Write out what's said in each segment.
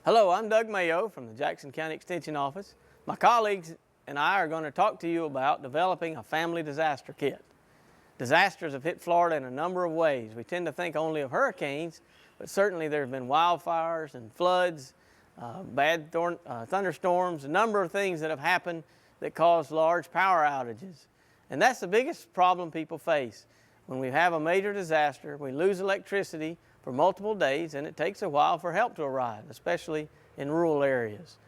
Hello, I'm Doug Mayo from the Jackson County Extension Office. My colleagues and I are going to talk to you about developing a family disaster kit. Disasters have hit Florida in a number of ways. We tend to think only of hurricanes, but certainly there have been wildfires and floods, bad thunderstorms, a number of things that have happened that cause large power outages. And that's the biggest problem people face. When we have a major disaster, we lose electricity for multiple days, and it takes a while for help to arrive, especially in rural areas.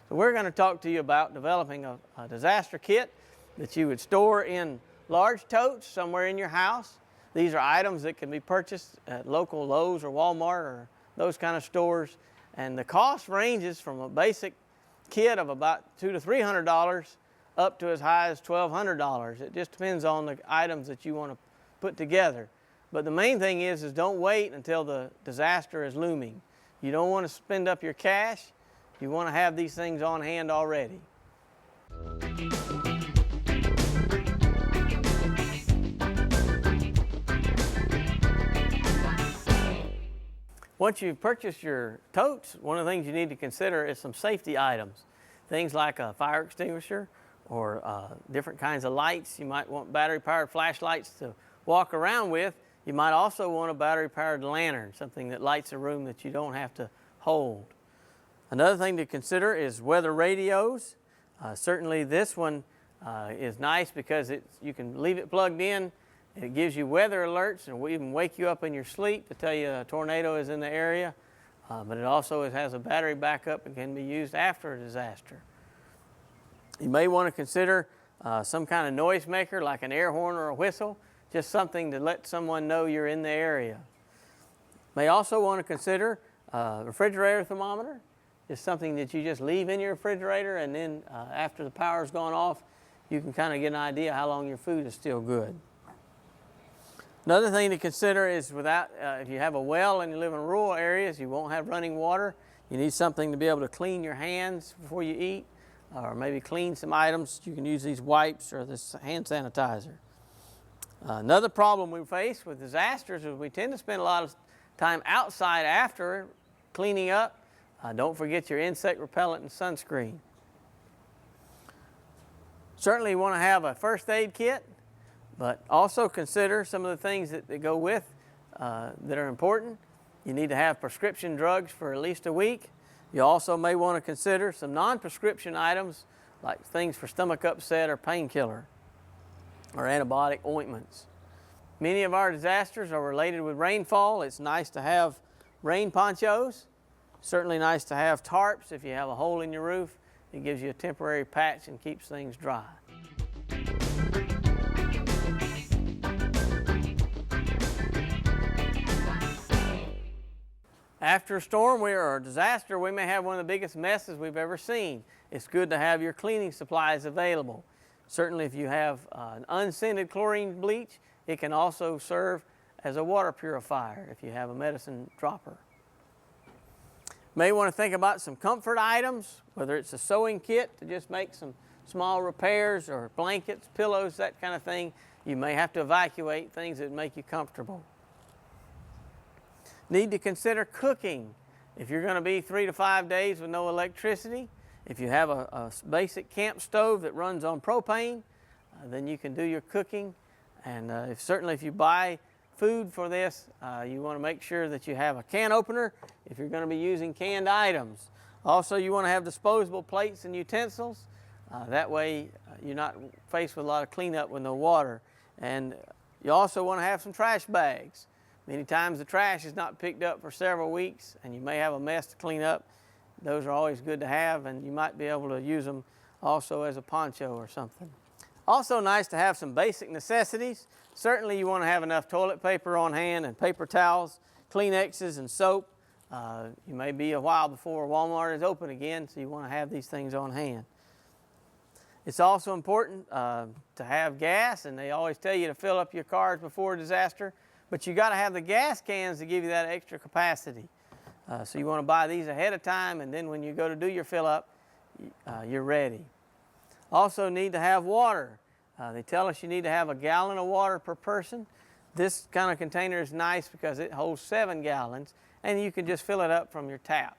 So we're going to talk to you about developing a disaster kit that you would store in large totes somewhere in your house. These are items that can be purchased at local Lowe's or Walmart or those kind of stores. And the cost ranges from a basic kit of about $200 to $300 up to as high as $1,200. It just depends on the items that you want to put together. But the main thing is don't wait until the disaster is looming. You don't want to spend up your cash. You want to have these things on hand already. Once you've purchased your totes, one of the things you need to consider is some safety items. Things like a fire extinguisher or different kinds of lights. You might want battery-powered flashlights to walk around with. You might also want a battery-powered lantern, something that lights a room that you don't have to hold. Another thing to consider is weather radios. Certainly this one is nice because you can leave it plugged in. It gives you weather alerts and will even wake you up in your sleep to tell you a tornado is in the area. But it also has a battery backup and can be used after a disaster. You may want to consider some kind of noise maker like an air horn or a whistle. Just something to let someone know you're in the area. May also want to consider a refrigerator thermometer. It's something that you just leave in your refrigerator, and then after the power's gone off, you can kind of get an idea how long your food is still good. Another thing to consider is if you have a well and you live in rural areas, you won't have running water. You need something to be able to clean your hands before you eat, or maybe clean some items. You can use these wipes or this hand sanitizer. Another problem we face with disasters is we tend to spend a lot of time outside after cleaning up. Don't forget your insect repellent and sunscreen. Certainly you want to have a first aid kit, but also consider some of the things that go with that are important. You need to have prescription drugs for at least a week. You also may want to consider some non-prescription items like things for stomach upset or painkiller, or antibiotic ointments. Many of our disasters are related with rainfall. It's nice to have rain ponchos. Certainly nice to have tarps if you have a hole in your roof. It gives you a temporary patch and keeps things dry. After a storm or a disaster, we may have one of the biggest messes we've ever seen. It's good to have your cleaning supplies available. Certainly if you have an unscented chlorine bleach, it can also serve as a water purifier if you have a medicine dropper. May want to think about some comfort items, whether it's a sewing kit to just make some small repairs, or blankets, pillows, that kind of thing. You may have to evacuate things that make you comfortable. Need to consider cooking. If you're going to be 3 to 5 days with no electricity, if you have a basic camp stove that runs on propane, then you can do your cooking. And certainly if you buy food for this, you want to make sure that you have a can opener if you're going to be using canned items. Also, you want to have disposable plates and utensils. That way you're not faced with a lot of cleanup with no water. And you also want to have some trash bags. Many times the trash is not picked up for several weeks and you may have a mess to clean up. Those are always good to have, and you might be able to use them also as a poncho or something. Also nice to have some basic necessities. Certainly you want to have enough toilet paper on hand and paper towels, Kleenexes and soap. You may be a while before Walmart is open again, so you want to have these things on hand. It's also important to have gas, and they always tell you to fill up your cars before a disaster, but you got to have the gas cans to give you that extra capacity. So you want to buy these ahead of time, and then when you go to do your fill up, you're ready. Also need to have water. They tell us you need to have 1 gallon of water per person. This kind of container is nice because it holds 7 gallons, and you can just fill it up from your tap.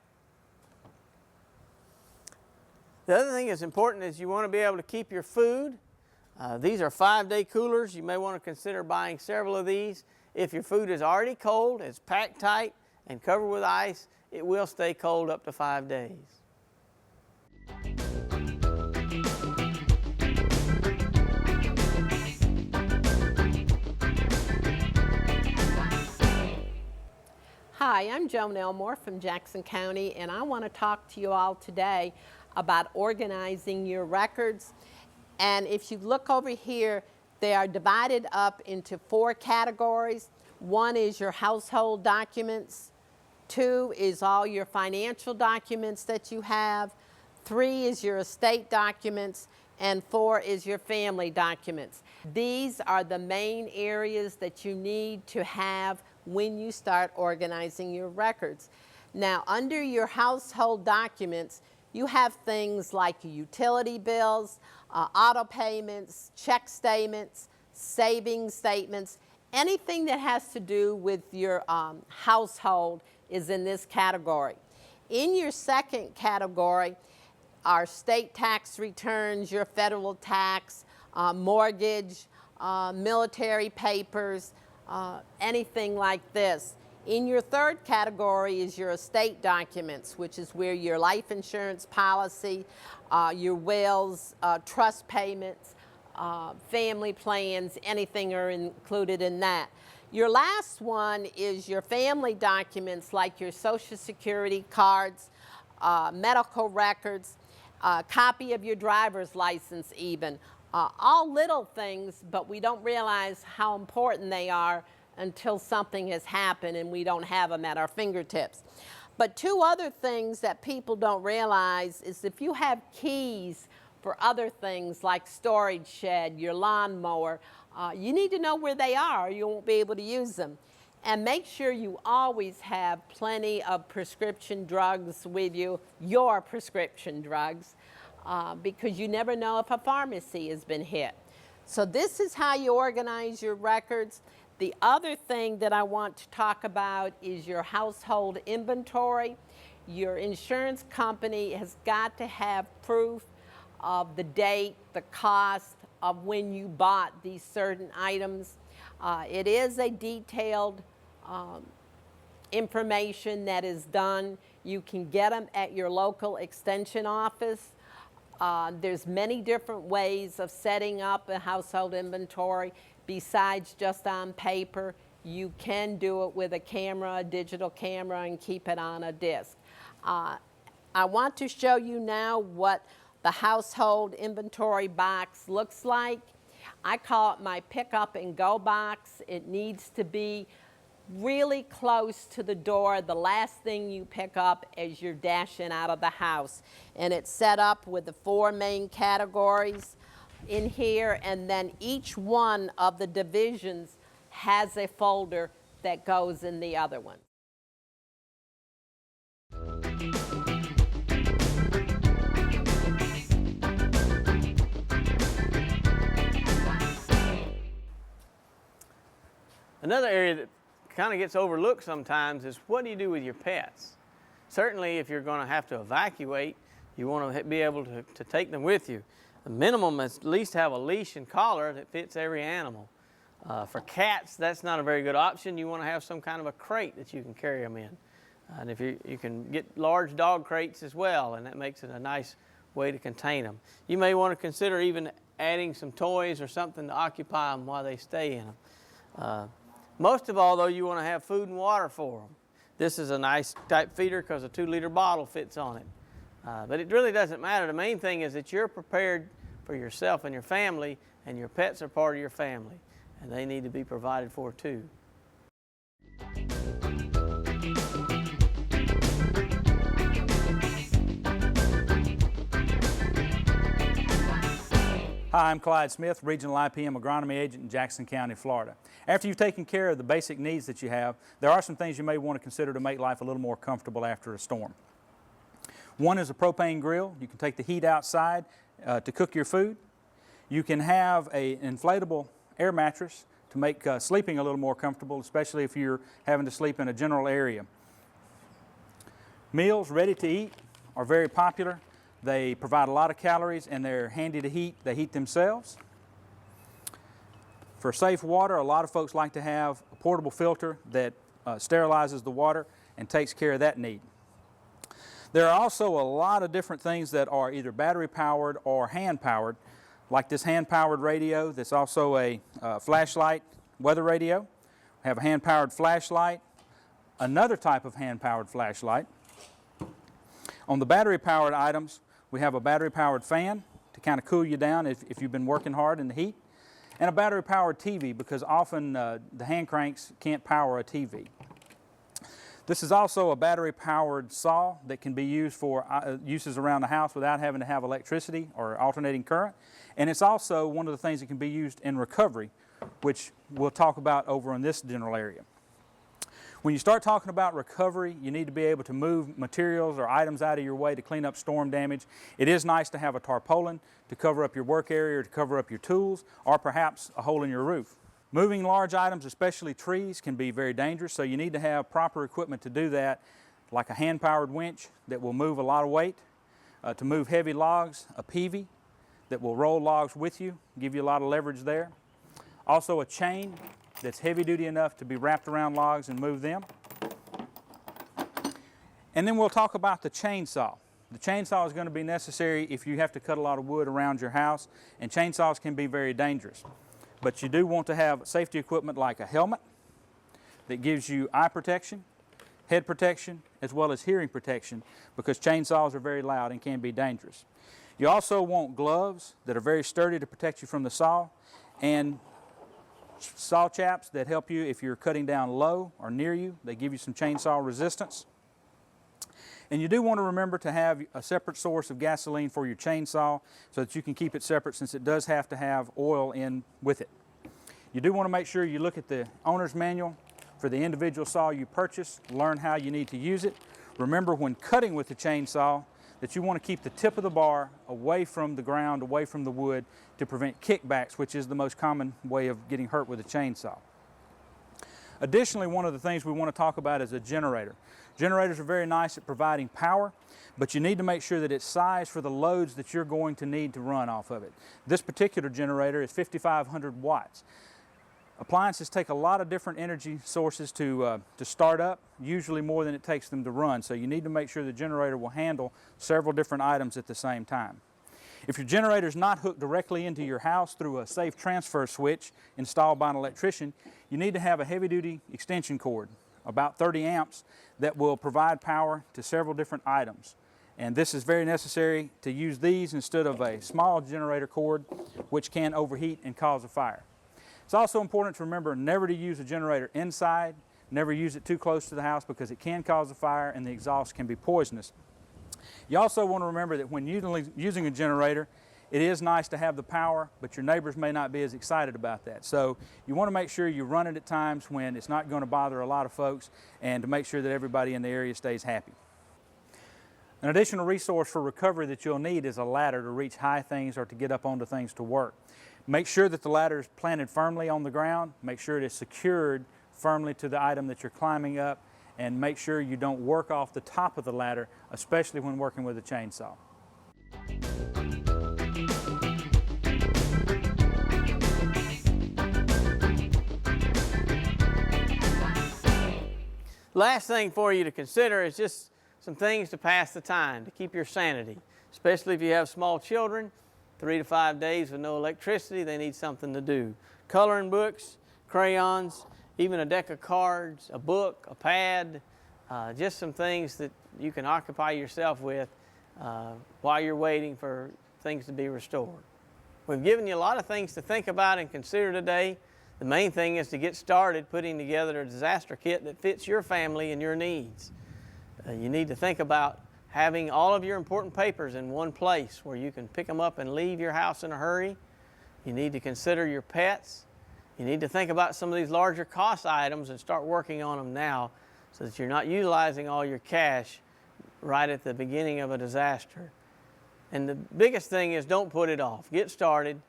The other thing that's important is you want to be able to keep your food. These are 5-day coolers. You may want to consider buying several of these. If your food is already cold, it's packed tight and covered with ice, it will stay cold up to 5 days. Hi, I'm Joan Elmore from Jackson County, and I want to talk to you all today about organizing your records. And if you look over here, they are divided up into 4 categories. 1 is your household documents. 2 is all your financial documents that you have. 3 is your estate documents. And 4 is your family documents. These are the main areas that you need to have when you start organizing your records. Now, under your household documents, you have things like utility bills, auto payments, check statements, savings statements. Anything that has to do with your household is in this category. In your second category are state tax returns, your federal tax, mortgage, military papers, anything like this. In your third category is your estate documents, which is where your life insurance policy, your wills, trust payments, family plans, anything are included in that. Your last one is your family documents like your Social Security cards, medical records, a copy of your driver's license even. All little things, but we don't realize how important they are until something has happened and we don't have them at our fingertips. But 2 other things that people don't realize is if you have keys for other things like storage shed, your lawnmower, you need to know where they are or you won't be able to use them. And make sure you always have plenty of prescription drugs with you, your prescription drugs, because you never know if a pharmacy has been hit. So this is how you organize your records. The other thing that I want to talk about is your household inventory. Your insurance company has got to have proof of the date, the cost of when you bought these certain items. It is a detailed information that is done. You can get them at your local extension office. There's many different ways of setting up a household inventory besides just on paper. You can do it with a camera, a digital camera, and keep it on a disc. I want to show you now what the household inventory box looks like. I call it my pick up and go box. It needs to be really close to the door, the last thing you pick up as you're dashing out of the house. And it's set up with the 4 main categories in here, and then each one of the divisions has a folder that goes in the other one. Another area that kind of gets overlooked sometimes is what do you do with your pets? Certainly if you're going to have to evacuate, you want to be able to take them with you. The minimum is at least have a leash and collar that fits every animal. For cats, that's not a very good option. You want to have some kind of a crate that you can carry them in. And if you can get large dog crates as well, and that makes it a nice way to contain them. You may want to consider even adding some toys or something to occupy them while they stay in them. Most of all, though, you want to have food and water for them. This is a nice type feeder because a 2-liter bottle fits on it. But it really doesn't matter. The main thing is that you're prepared for yourself and your family, and your pets are part of your family, and they need to be provided for too. Hi, I'm Clyde Smith, Regional IPM Agronomy Agent in Jackson County, Florida. After you've taken care of the basic needs that you have, there are some things you may want to consider to make life a little more comfortable after a storm. One is a propane grill. You can take the heat outside to cook your food. You can have an inflatable air mattress to make sleeping a little more comfortable, especially if you're having to sleep in a general area. Meals ready to eat are very popular. They provide a lot of calories and they're handy to heat. They heat themselves. For safe water, a lot of folks like to have a portable filter that sterilizes the water and takes care of that need. There are also a lot of different things that are either battery powered or hand powered, like this hand powered radio that's also a flashlight weather radio. We have a hand powered flashlight, another type of hand powered flashlight. On the battery powered items, we have a battery powered fan to kind of cool you down if you've been working hard in the heat, and a battery powered TV because often the hand cranks can't power a TV. This is also a battery powered saw that can be used for uses around the house without having to have electricity or alternating current. And it's also one of the things that can be used in recovery, which we'll talk about over in this general area. When you start talking about recovery, you need to be able to move materials or items out of your way to clean up storm damage. It is nice to have a tarpaulin to cover up your work area or to cover up your tools, or perhaps a hole in your roof. Moving large items, especially trees, can be very dangerous, so you need to have proper equipment to do that, like a hand-powered winch that will move a lot of weight, to move heavy logs, a peavey that will roll logs with you, give you a lot of leverage there. Also a chain that's heavy-duty enough to be wrapped around logs and move them. And then we'll talk about the chainsaw. The chainsaw is going to be necessary if you have to cut a lot of wood around your house, and chainsaws can be very dangerous. But you do want to have safety equipment like a helmet that gives you eye protection, head protection, as well as hearing protection, because chainsaws are very loud and can be dangerous. You also want gloves that are very sturdy to protect you from the saw, and saw chaps that help you if you're cutting down low or near you. They give you some chainsaw resistance. And you do want to remember to have a separate source of gasoline for your chainsaw so that you can keep it separate, since it does have to have oil in with it. You do want to make sure you look at the owner's manual for the individual saw you purchase, learn how you need to use it. Remember when cutting with the chainsaw that you want to keep the tip of the bar away from the ground, away from the wood, to prevent kickbacks, which is the most common way of getting hurt with a chainsaw. Additionally, one of the things we want to talk about is a generator. Generators are very nice at providing power, but you need to make sure that it's sized for the loads that you're going to need to run off of it. This particular generator is 5,500 watts. Appliances take a lot of different energy sources to start up, usually more than it takes them to run, so you need to make sure the generator will handle several different items at the same time. If your generator is not hooked directly into your house through a safe transfer switch installed by an electrician, you need to have a heavy-duty extension cord, about 30 amps, that will provide power to several different items. And this is very necessary to use these instead of a small generator cord, which can overheat and cause a fire. It's also important to remember never to use a generator inside, never use it too close to the house because it can cause a fire and the exhaust can be poisonous. You also want to remember that when using a generator, it is nice to have the power, but your neighbors may not be as excited about that. So you want to make sure you run it at times when it's not going to bother a lot of folks, and to make sure that everybody in the area stays happy. An additional resource for recovery that you'll need is a ladder to reach high things or to get up onto things to work. Make sure that the ladder is planted firmly on the ground. Make sure it is secured firmly to the item that you're climbing up, and make sure you don't work off the top of the ladder, especially when working with a chainsaw. Last thing for you to consider is just some things to pass the time, to keep your sanity, especially if you have small children. 3 to 5 days with no electricity, they need something to do. Coloring books, crayons, even a deck of cards, a book, a pad, just some things that you can occupy yourself with while you're waiting for things to be restored. We've given you a lot of things to think about and consider today. The main thing is to get started putting together a disaster kit that fits your family and your needs. You need to think about having all of your important papers in one place where you can pick them up and leave your house in a hurry. You need to consider your pets. You need to think about some of these larger cost items and start working on them now so that you're not utilizing all your cash right at the beginning of a disaster. And the biggest thing is don't put it off. Get started.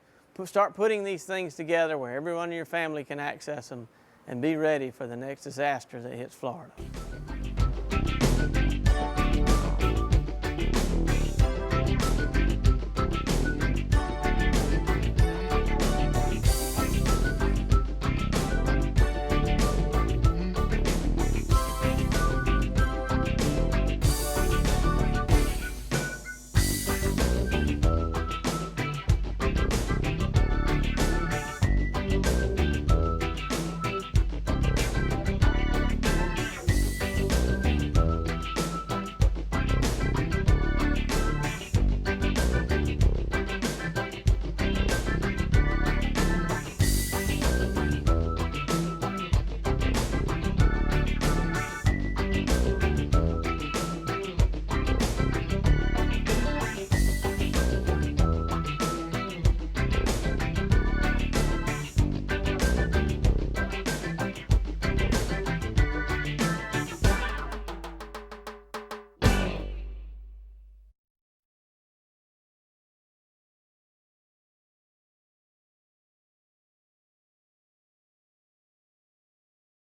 Start putting these things together where everyone in your family can access them, and be ready for the next disaster that hits Florida.